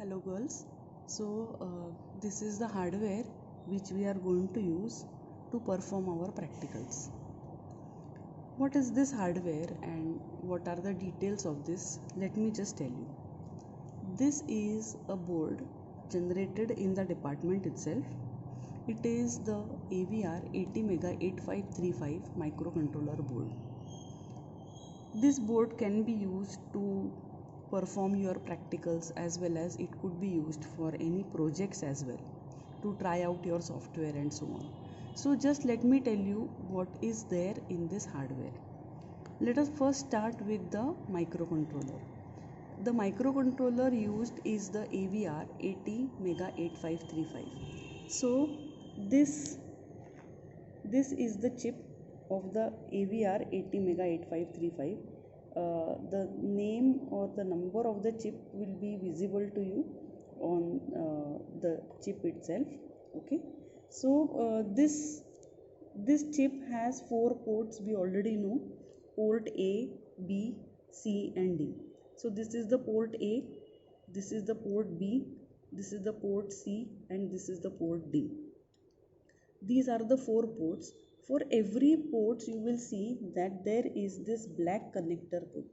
Hello girls. This is the hardware which we are going to use to perform our practicals. What is this hardware and what are the details of this? Let me just tell you. This is a board generated in the department itself. It is the AVR 80 Mega 8535 microcontroller board. This board can be used to perform your practicals, as well as it could be used for any projects as well, to try out your software and so on. So just let me tell you what is there in this hardware. Let us first start with the microcontroller. The microcontroller used is the AVR 80 Mega 8535. So this is the chip of the AVR 80 Mega 8535. The name or the number of the chip will be visible to you on the chip itself. Okay, so this chip has 4 ports. We already know port A, B, C and D. So this is the port A, this is the port B, this is the port C and this is the port D. These are the 4 ports. For every port you will see that there is this black connector put.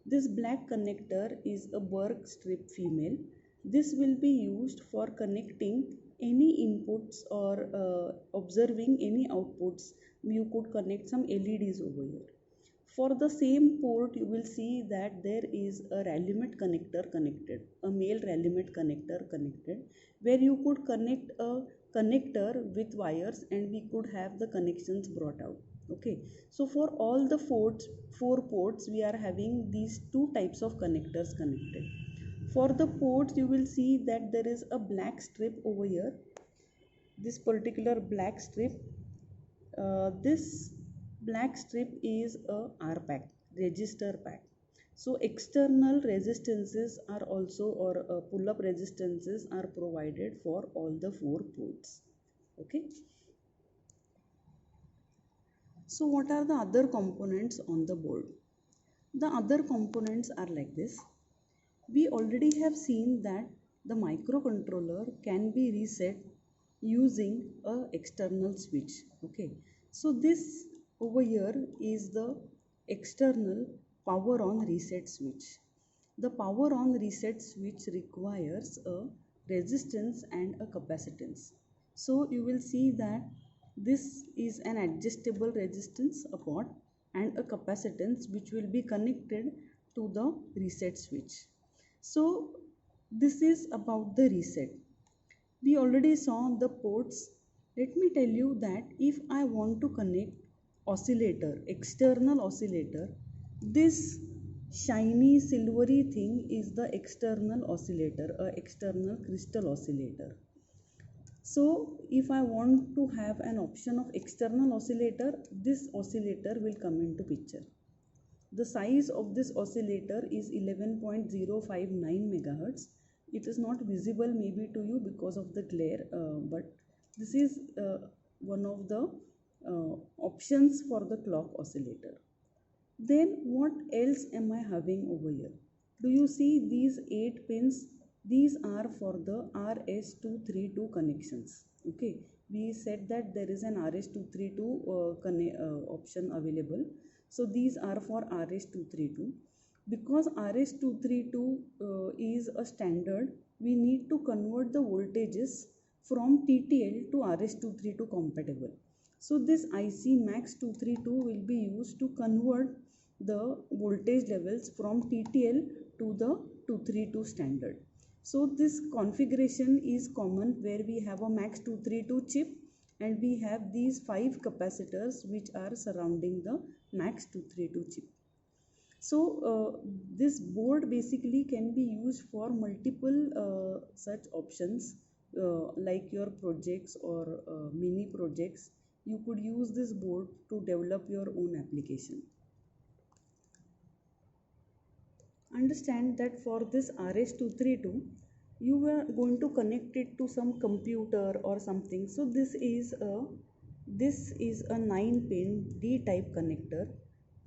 This black connector is a Berg strip female. This will be used for connecting any inputs or observing any outputs. You could connect some LEDs over here. For the same port you will see that there is a Rallimet connector connected, a male Rallimet connector connected, where you could connect a connector with wires and we could have the connections brought out. Okay, so for all the 4 ports we are having these 2 types of connectors connected. For the ports you will see that there is a black strip over here. This particular black strip, this black strip is a R pack, register pack. So external resistances are also, or pull-up resistances are provided for all the 4 ports. Okay. So what are the other components on the board? The other components are like this. We already have seen that the microcontroller can be reset using a external switch. Okay. So this over here is the external power on reset switch. The power on reset switch requires a resistance and a capacitance. So you will see that this is an adjustable resistance, a pot, and a capacitance which will be connected to the reset switch. So this is about the reset. We already saw the ports. Let me tell you that if I want to connect oscillator, external oscillator, this shiny silvery thing is the external oscillator, external crystal oscillator. So if I want to have an option of external oscillator, this oscillator will come into picture. The size of this oscillator is 11.059 megahertz. It is not visible maybe to you because of the glare, but this is one of the options for the clock oscillator. Then what else am I having over here? Do you see these 8 pins? These are for the RS232 connections. Okay, we said that there is an RS232 option available. So these are for RS232. Because RS232 is a standard, we need to convert the voltages from TTL to RS232 compatible. So this IC MAX232 will be used to convert the voltage levels from TTL to the 232 standard. So this configuration is common, where we have a MAX232 chip and we have these 5 capacitors which are surrounding the MAX232 chip. So this board basically can be used for multiple such options, like your projects or mini projects. You could use this board to develop your own application. Understand that for this RS232 you are going to connect it to some computer or something. So this is a 9-pin D-type connector.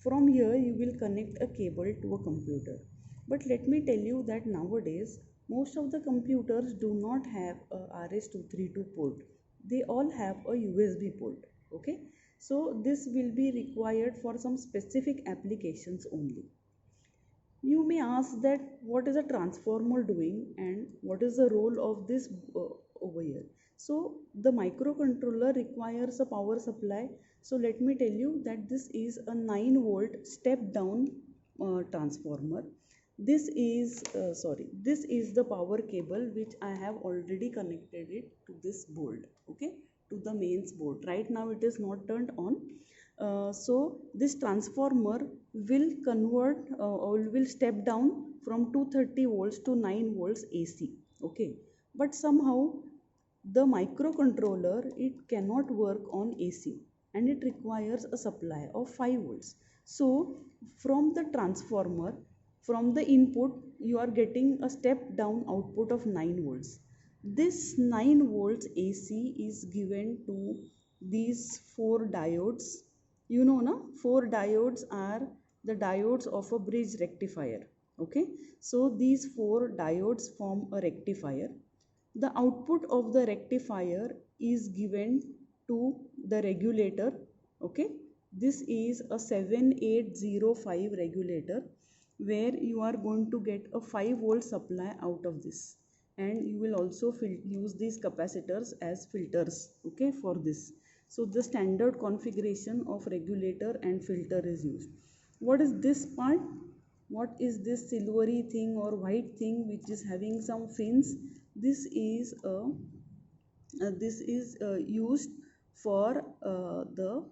From here you will connect a cable to a computer. But let me tell you that nowadays Most of the computers do not have a RS-232 port. They all have a USB port. Okay, so this will be required for some specific applications only. You may ask that what is a transformer doing and what is the role of this over here. So the microcontroller requires a power supply. So let me tell you that this is a 9-volt step down transformer. This is the power cable which I have already connected it to this board, okay, to the mains board. Right now it is not turned on. So this transformer will convert or will step down from 230 volts to 9 volts AC, okay. But somehow the microcontroller, it cannot work on AC and it requires a supply of 5 volts. So from the transformer, from the input, you are getting a step down output of 9 volts. This 9 volts AC is given to these 4 diodes. You know, na? 4 diodes are the diodes of a bridge rectifier. Okay, so these 4 diodes form a rectifier. The output of the rectifier is given to the regulator. Okay, this is a 7805 regulator where you are going to get a 5-volt supply out of this, and you will also use these capacitors as filters, okay, for this. So the standard configuration of regulator and filter is used. What is this part? What is this silvery thing or white thing which is having some fins? This is used for the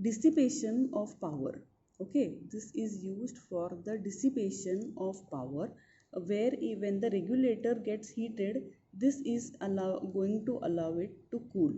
dissipation of power. Okay, this is used for the dissipation of power, where when the regulator gets heated, this is going to allow it to cool.